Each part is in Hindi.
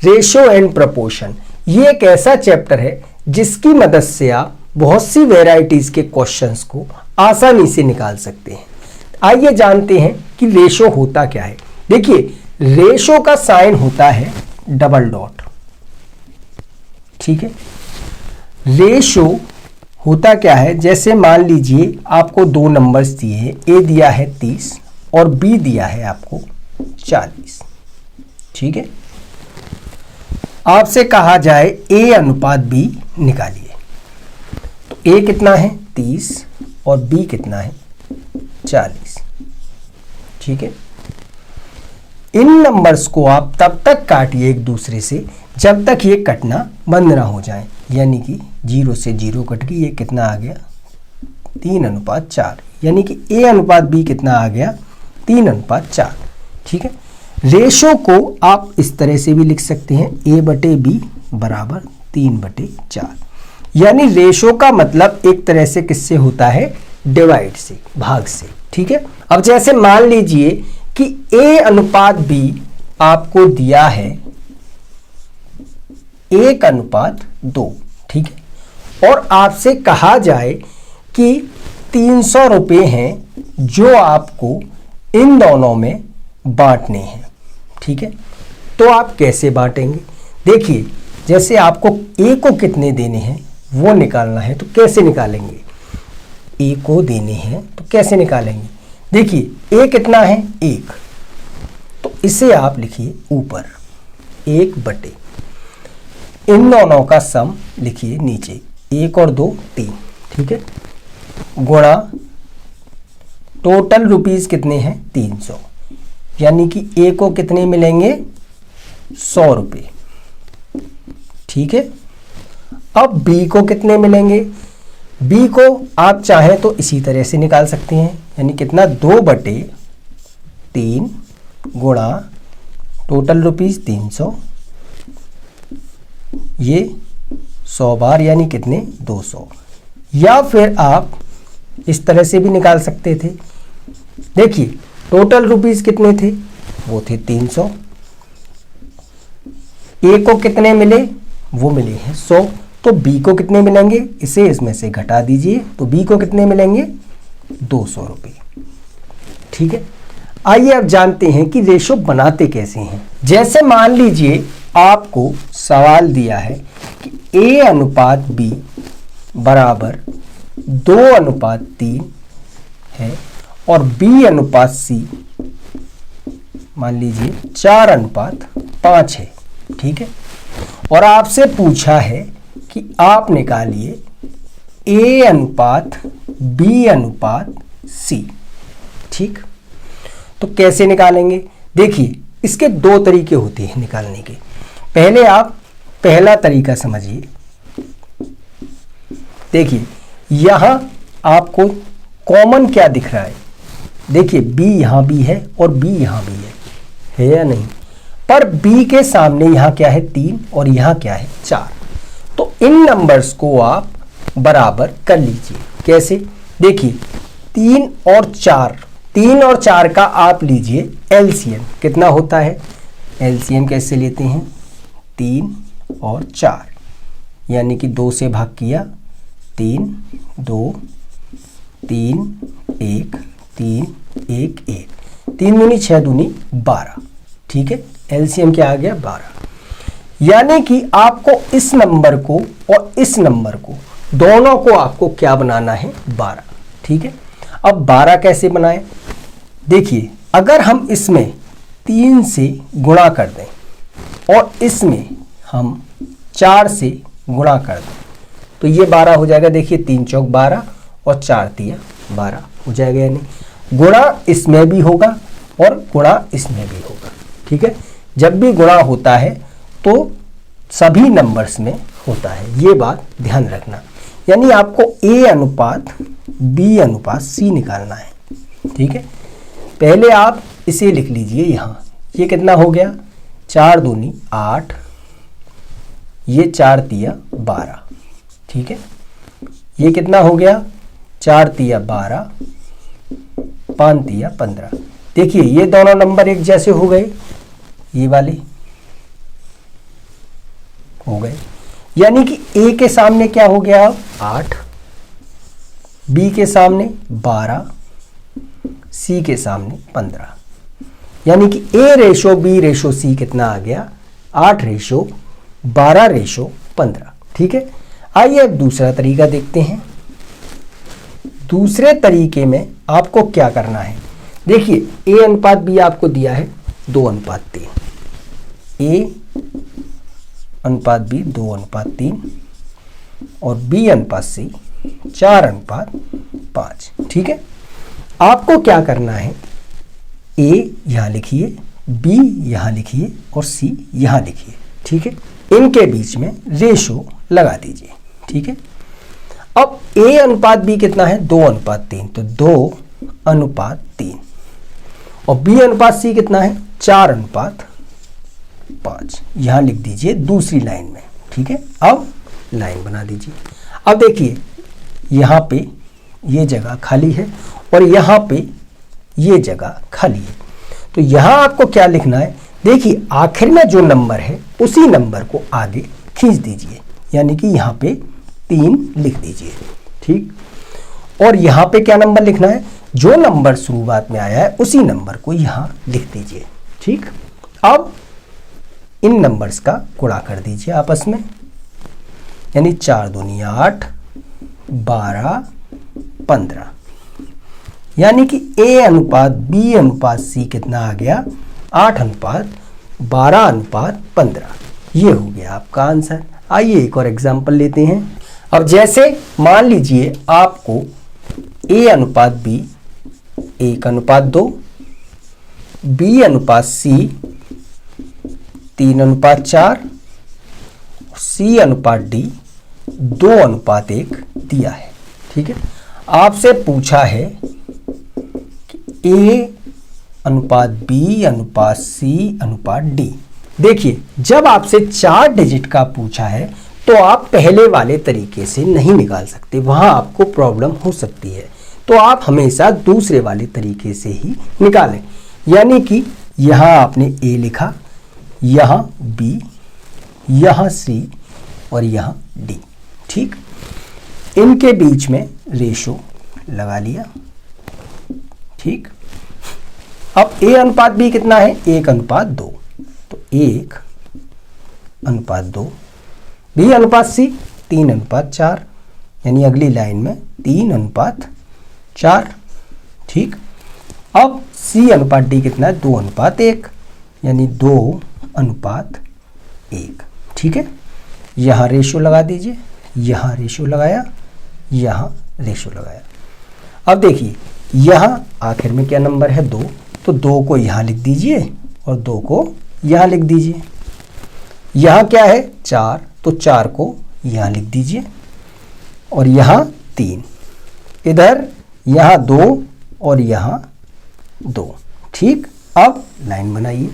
रेशो एंड प्रपोर्शन, ये एक ऐसा चैप्टर है जिसकी मदद से आप बहुत सी वेराइटीज के क्वेश्चंस को आसानी से निकाल सकते हैं। आइए जानते हैं कि रेशो होता क्या है। देखिए, रेशो का साइन होता है डबल डॉट, ठीक है। रेशो होता क्या है, जैसे मान लीजिए आपको दो नंबर्स दिए हैं, ए दिया है 30 और बी दिया है आपको 40, ठीक है। आपसे कहा जाए ए अनुपात बी निकालिए, तो ए कितना है 30 और बी कितना है 40, ठीक है। इन नंबर्स को आप तब तक काटिए एक दूसरे से जब तक ये कटना बंद ना हो जाए, यानी कि 0 से 0 कट के ये कितना आ गया 3:4, यानी कि ए अनुपात बी कितना आ गया 3:4, ठीक है। रेशो को आप इस तरह से भी लिख सकते हैं, ए बटे बी बराबर 3/4, यानी रेशो का मतलब एक तरह से किससे होता है, डिवाइड से, भाग से, ठीक है। अब जैसे मान लीजिए कि ए अनुपात बी आपको दिया है 1:2, ठीक है, और आपसे कहा जाए कि 300 रुपये हैं जो आपको इन दोनों में बांटने हैं, ठीक है। तो आप कैसे बांटेंगे? देखिए, जैसे आपको ए को कितने देने हैं वो निकालना है, तो कैसे निकालेंगे? ए को देने हैं तो कैसे निकालेंगे? देखिए, ए कितना है 1, तो इसे आप लिखिए ऊपर 1 बटे इन दोनों का सम लिखिए नीचे, 1 और 2 3, ठीक है, गुणा टोटल रुपीस कितने हैं 300, यानी कि ए को कितने मिलेंगे 100 रुपये, ठीक है। अब बी को कितने मिलेंगे? बी को आप चाहें तो इसी तरह से निकाल सकते हैं, यानी कितना 2/3 गुणा टोटल रुपीस 300, ये 100 बार यानी कितने 200, या फिर आप इस तरह से भी निकाल सकते थे। देखिए, टोटल रुपीस कितने थे, वो थे 300, ए को कितने मिले, वो मिले हैं 100, तो बी को कितने मिलेंगे, इसे इसमें से घटा दीजिए, तो बी को कितने मिलेंगे 200 रुपये, ठीक है। आइए अब जानते हैं कि रेशो बनाते कैसे हैं। जैसे मान लीजिए आपको सवाल दिया है कि ए अनुपात बी बराबर 2:3 है और बी अनुपात सी मान लीजिए 4:5 है, ठीक है, और आपसे पूछा है कि आप निकालिए ए अनुपात बी अनुपात सी, ठीक। तो कैसे निकालेंगे? देखिए, इसके दो तरीके होते हैं निकालने के। पहले आप पहला तरीका समझिए। देखिए, यहां आपको कॉमन क्या दिख रहा है? देखिए, बी यहां भी है और बी यहां भी है या नहीं? पर बी के सामने यहां क्या है 3 और यहां क्या है 4, तो इन नंबर्स को आप बराबर कर लीजिए। कैसे? देखिए, 3 और 4 का आप लीजिए एलसीएम, कितना होता है? एलसीएम कैसे लेते हैं? 3 और 4, यानी कि 2 से भाग किया 3 2 3 1 3 1 1, 3 दूनी 6 दूनी 12, ठीक है। एलसीएम क्या आ गया 12, यानी कि आपको इस नंबर को और इस नंबर को दोनों को आपको क्या बनाना है 12, ठीक है। अब 12 कैसे बनाएं? देखिए, अगर हम इसमें 3 से गुणा कर दें और इसमें हम 4 से गुणा कर दें तो ये 12 हो जाएगा। देखिए, 3 चौक 12 और 4 तिया 12 हो जाएगा, यानी गुणा इसमें भी होगा और गुणा इसमें भी होगा, ठीक है। जब भी गुणा होता है तो सभी नंबर्स में होता है, ये बात ध्यान रखना। यानी आपको ए अनुपात बी अनुपात सी निकालना है, ठीक है। पहले आप इसे लिख लीजिए यहाँ, ये कितना हो गया 4 दूनी 8, ये 4 तिया 12, ठीक है। ये कितना हो गया 4 तिया 12, 5 तिया 15। देखिए, ये दोनों नंबर एक जैसे हो गए, ये वाले हो गए। यानी कि ए के सामने क्या हो गया अब 8, बी के सामने 12, सी के सामने 15। यानी कि ए रेशो बी रेशो सी कितना आ गया 8 रेशो 12 रेशो 15। ठीक है, आइए अब दूसरा तरीका देखते हैं। दूसरे तरीके में आपको क्या करना है, देखिए ए अनुपात बी आपको दिया है 2:3, ए अनुपात बी 2:3 और बी अनुपात सी 4:5। ठीक है, आपको क्या करना है, ए यहां लिखिए, बी यहां लिखिए और सी यहां लिखिए। ठीक है, इनके बीच में रेशो लगा दीजिए। ठीक है, अब ए अनुपात बी कितना है 2:3, तो 2:3 और बी अनुपात सी कितना है 4:5, यहां लिख दीजिए दूसरी लाइन में। ठीक है, अब लाइन बना दीजिए। अब देखिए यहां पे ये जगह खाली है और यहां पे ये जगह खाली है, तो यहां आपको क्या लिखना है, देखिए आखिर में जो नंबर है उसी नंबर को आगे खींच दीजिए, यानी कि यहां पे 3 लिख दीजिए। ठीक, और यहां पे क्या नंबर लिखना है, जो नंबर शुरुआत में आया है उसी नंबर को यहां लिख दीजिए। ठीक, अब इन नंबर्स का गुणा कर दीजिए आपस में, यानी 4 दूनी 8, 12, 15। यानी कि ए अनुपात बी अनुपात सी कितना आ गया 8:12:15। ये हो गया आपका आंसर। आइए एक और एग्जांपल लेते हैं। अब जैसे मान लीजिए आपको ए अनुपात बी 1:2, बी अनुपात सी 3:4, सी अनुपात डी 2:1 दिया है। ठीक है, आपसे पूछा है कि ए अनुपात बी अनुपात सी अनुपात डी। देखिए जब आपसे 4 डिजिट का पूछा है तो आप पहले वाले तरीके से नहीं निकाल सकते, वहां आपको प्रॉब्लम हो सकती है, तो आप हमेशा दूसरे वाले तरीके से ही निकालें। यानी कि यहां आपने ए लिखा, यहां बी, यहां सी और यहां डी। ठीक, इनके बीच में रेशो लगा लिया। ठीक, अब ए अनुपात बी कितना है 1:2, तो 1:2, बी अनुपात सी 3:4, यानी अगली लाइन में 3:4। ठीक, अब सी अनुपात डी कितना है 2:1, यानी 2:1। ठीक है, यहां रेशो लगा दीजिए, यहां रेशो लगाया, यहां रेशो लगाया। अब देखिए यहां आखिर में क्या नंबर है 2, तो 2 को यहां लिख दीजिए और 2 को यहां लिख दीजिए। यहां क्या है 4, तो 4 को यहां लिख दीजिए और यहां 3, इधर यहां 2 और यहां 2। ठीक, अब लाइन बनाइए,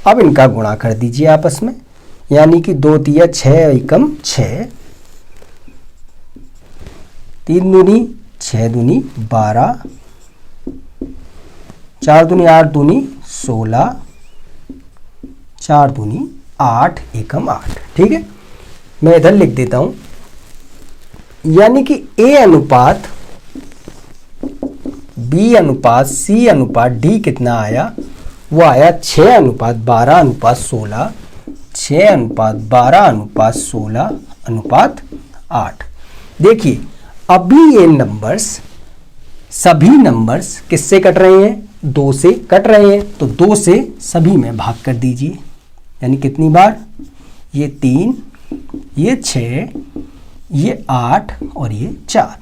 अब इनका गुणा कर दीजिए आपस में, यानी कि 2 तिया 6 एकम 6, 3 दूनी 6 दूनी 12, 4 दूनी 8 दूनी 16, 4 दूनी 8 एकम 8। ठीक है, मैं इधर लिख देता हूं, यानी कि ए अनुपात बी अनुपात सी अनुपात डी कितना आया, वो आया 6:12:16, 6:12:16:8। देखिए अभी ये नंबर्स, सभी नंबर्स किससे कट रहे हैं 2 से कट रहे हैं, तो 2 से सभी में भाग कर दीजिए, यानी कितनी बार, ये 3, ये 6, ये 8 और ये 4।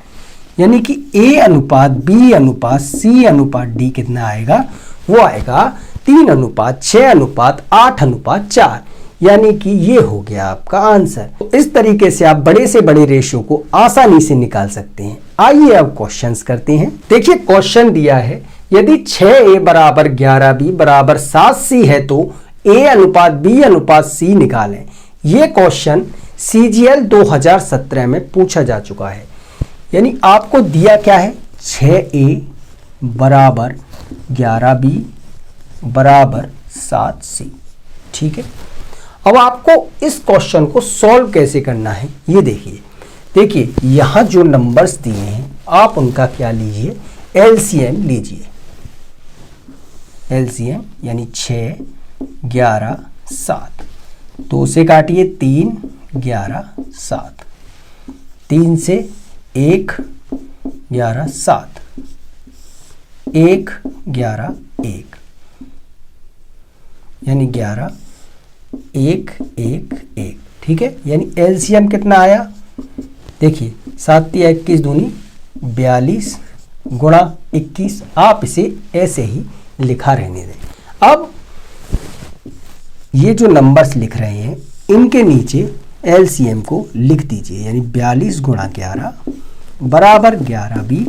यानी कि ए अनुपात बी अनुपात सी अनुपात डी कितना आएगा, वो आएगा 3:6:8:4, यानी कि ये हो गया आपका आंसर। तो इस तरीके से आप बड़े से बड़े रेशियो को आसानी से निकाल सकते हैं। आइए अब क्वेश्चंस करते हैं। देखिए क्वेश्चन दिया है, यदि 6a बराबर 11b बराबर 7c है तो a अनुपात b अनुपात c निकालें। ये क्वेश्चन CGL 2017 में पूछा जा चुका है। यानी आपको दिया क्या है, 6a बराबर 11b बराबर 7c। ठीक है, अब आपको इस क्वेश्चन को सॉल्व कैसे करना है ये देखिए यहां जो नंबर्स दिए हैं आप उनका क्या लीजिए, एलसीएम लीजिए। एलसीएम यानी 6, 11, 7। 2 से काटिए 3, 11, 7। 3 से 1, 11, 7। 1, 11, 1 यानी 11, 1, 1, 1। ठीक है, यानी एलसीएम कितना आया, देखिए 7 × 21 दूनी 42 गुणा 21। आप इसे ऐसे ही लिखा रहने दें। अब ये जो नंबर्स लिख रहे हैं इनके नीचे एलसीएम को लिख दीजिए, यानी 42 गुणा 11 बराबर 11b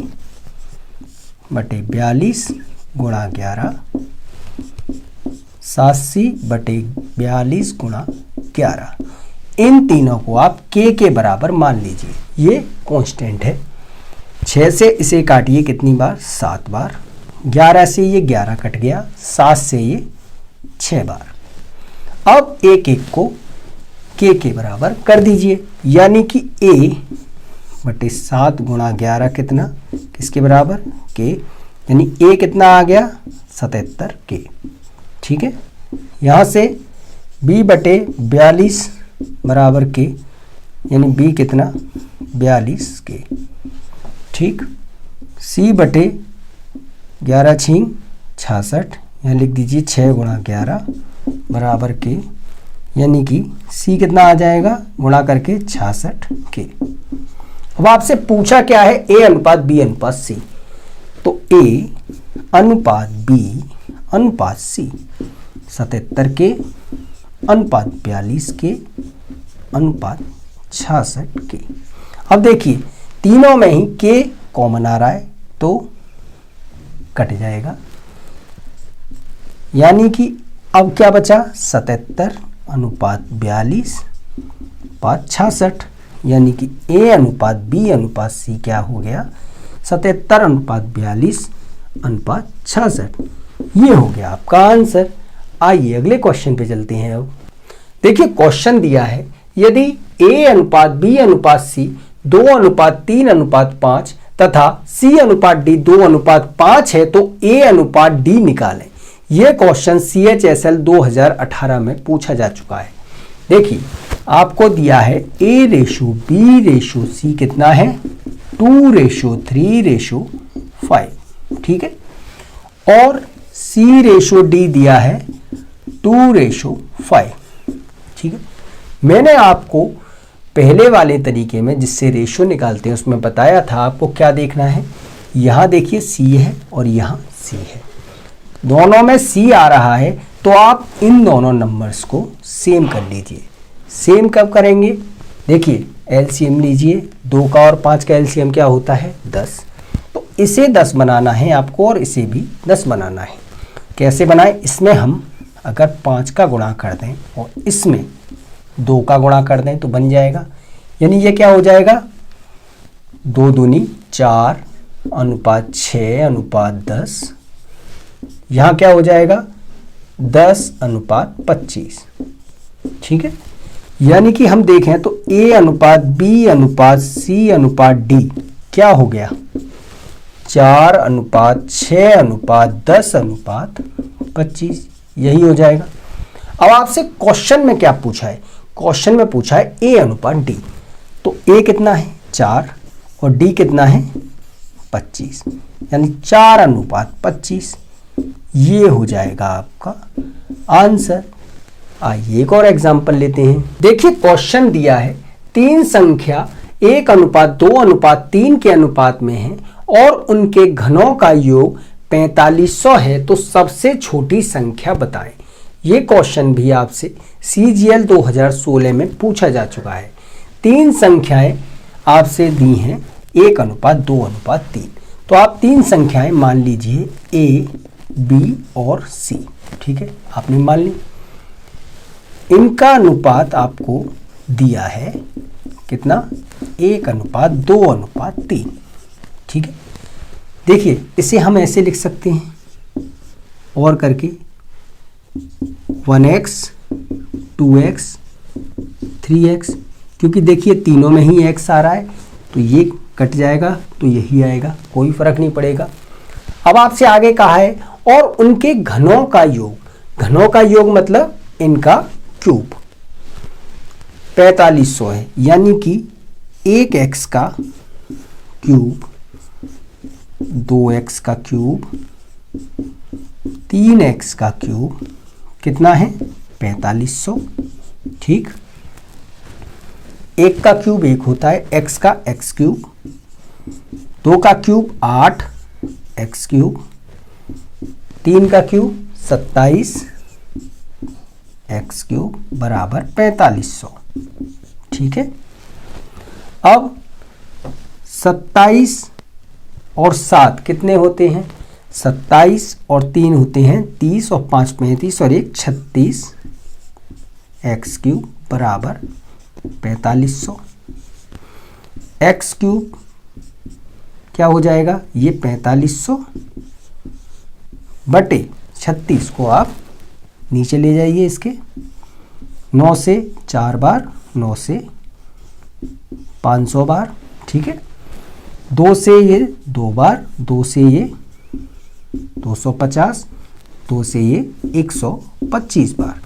बटे 42 गुणा 11 87 बटे 42 गुणा 11। इन तीनों को आप के बराबर मान लीजिए, ये कांस्टेंट है। 6 से इसे काटिए कितनी बार, 7 बार। 11 से ये 11 कट गया, 7 से ये 6 बार। अब एक को के बराबर कर दीजिए, यानी कि a बटे 7 गुणा 11 कितना, किसके बराबर, के, यानी a कितना आ गया 77 के। ठीक है, यहाँ से b बटे 42 बराबर के, यानी b कितना 42 के। ठीक, c बटे 11 छींग 66, यहाँ लिख दीजिए 6 गुणा 11 बराबर के, यानी कि c कितना आ जाएगा गुणा करके 66 के। अब आपसे पूछा क्या है, a अनुपात b अनुपात c। तो a अनुपात b अनुपात c 77 के अनुपात 42 के अनुपात 66 के। अब देखिए तीनों में ही k कॉमन आ रहा है तो कट जाएगा, यानी कि अब क्या बचा 77 अनुपात 42 अनुपात 66, यानी कि a अनुपात b अनुपात c क्या हो गया 77 अनुपात 42 अनुपात 66। ये हो गया आपका आंसर। आइए अगले क्वेश्चन पे चलते हैं। अब देखिए क्वेश्चन दिया है, यदि a अनुपात b अनुपात c 2 अनुपात 3 अनुपात 5 तथा c अनुपात d 2 अनुपात 5 है तो a अनुपात d निकालें। यह क्वेश्चन CHSL 2018 में पूछा जा चुका है। देखिए आपको दिया है a ratio b ratio c कितना है 2 रेशो 3 रेशो 5। ठीक है, और c रेशो d दिया है 2 रेशो 5। ठीक है, मैंने आपको पहले वाले तरीके में जिससे रेशो निकालते हैं उसमें बताया था आपको क्या देखना है। यहाँ देखिए c है और यहाँ c है, दोनों में c आ रहा है तो आप इन दोनों नंबर्स को सेम कर लीजिए। सेम कब करेंगे, देखिए एलसीएम लीजिए, 2 का और 5 का एलसीएम क्या होता है 10। तो इसे 10 बनाना है आपको और इसे भी 10 बनाना है। कैसे बनाएं, इसमें हम अगर 5 का गुणा कर दें और इसमें 2 का गुणा कर दें तो बन जाएगा, यानी ये क्या हो जाएगा 2 दूनी 4 अनुपात 6 अनुपात 10। यहाँ क्या हो जाएगा 10 अनुपात 25। ठीक है, यानी कि हम देखें तो a अनुपात b अनुपात c अनुपात d क्या हो गया 4 अनुपात 6 अनुपात 10 अनुपात 25, यही हो जाएगा। अब आपसे क्वेश्चन में क्या पूछा है, क्वेश्चन में पूछा है a अनुपात d, तो a कितना है 4 और d कितना है 25, यानी 4 अनुपात 25, ये हो जाएगा आपका आंसर। आइए एक और एग्जांपल लेते हैं। देखिए क्वेश्चन दिया है 3 संख्या 1 अनुपात 2 अनुपात 3 के अनुपात में है और उनके घनों का योग 4500 है तो सबसे छोटी संख्या बताएं। ये क्वेश्चन भी आपसे CGL 2016 में पूछा जा चुका है। 3 संख्याएं आपसे दी हैं 1 अनुपात 2 अनुपात 3, तो आप 3 संख्याएं मान लीजिए A, B और C। ठीक है, आपने मान ली। इनका अनुपात आपको दिया है कितना 1 अनुपात 2 अनुपात 3। ठीक है, देखिए इसे हम ऐसे लिख सकते हैं और करके 1x 2x 3x, क्योंकि देखिए तीनों में ही x आ रहा है तो ये कट जाएगा तो यही आएगा, कोई फर्क नहीं पड़ेगा। अब आपसे आगे कहा है और उनके घनों का योग, घनों का योग मतलब इनका क्यूब 4500 है, यानी कि 1x का क्यूब, 2x का क्यूब, 3x का क्यूब कितना है 4500। ठीक, एक का क्यूब एक होता है, x का x क्यूब, 2 का क्यूब 8 x क्यूब, 3 का क्यूब 27 x क्यूब बराबर 4500। ठीक है, अब 27 और 7 कितने होते हैं, 27 और 3 होते हैं 30 और 5 35 और 1 36 x क्यूब बराबर 4500। x क्यूब क्या हो जाएगा, ये 4500 बटे 36 को आप नीचे ले जाइए, इसके 9 से 4 बार, 9 से 500 बार। ठीक है, 2 से ये 2 बार, 2 से ये 250, 2 से ये 125 बार,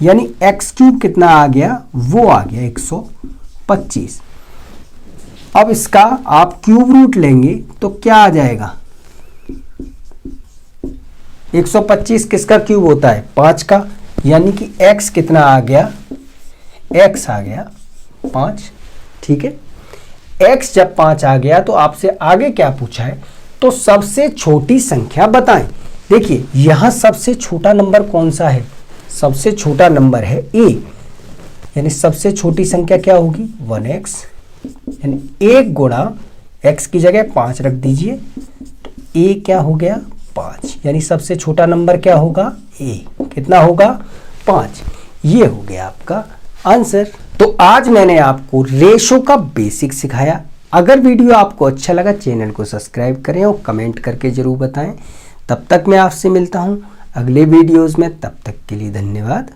यानी x क्यूब कितना आ गया, वो आ गया 125। अब इसका आप क्यूब रूट लेंगे तो क्या आ जाएगा, 125 किसका क्यूब होता है 5 का, यानी कि x कितना आ गया, x आ गया 5। ठीक है, x जब 5 आ गया तो आपसे आगे क्या पूछा है, तो सबसे छोटी संख्या बताएं। देखिए यहां सबसे छोटा नंबर कौन सा है, सबसे छोटा नंबर है a, यानी सबसे छोटी संख्या क्या होगी 1x, यानी 1 गुणा x की जगह 5 रख दीजिए तो a क्या हो गया 5, यानी सबसे छोटा नंबर क्या होगा a, कितना होगा 5। ये हो गया आपका आंसर। तो आज मैंने आपको रेशो का बेसिक सिखाया। अगर वीडियो आपको अच्छा लगा चैनल को सब्सक्राइब करें और कमेंट करके जरूर बताएं। तब तक मैं आपसे मिलता हूं अगले वीडियोस में, तब तक के लिए धन्यवाद।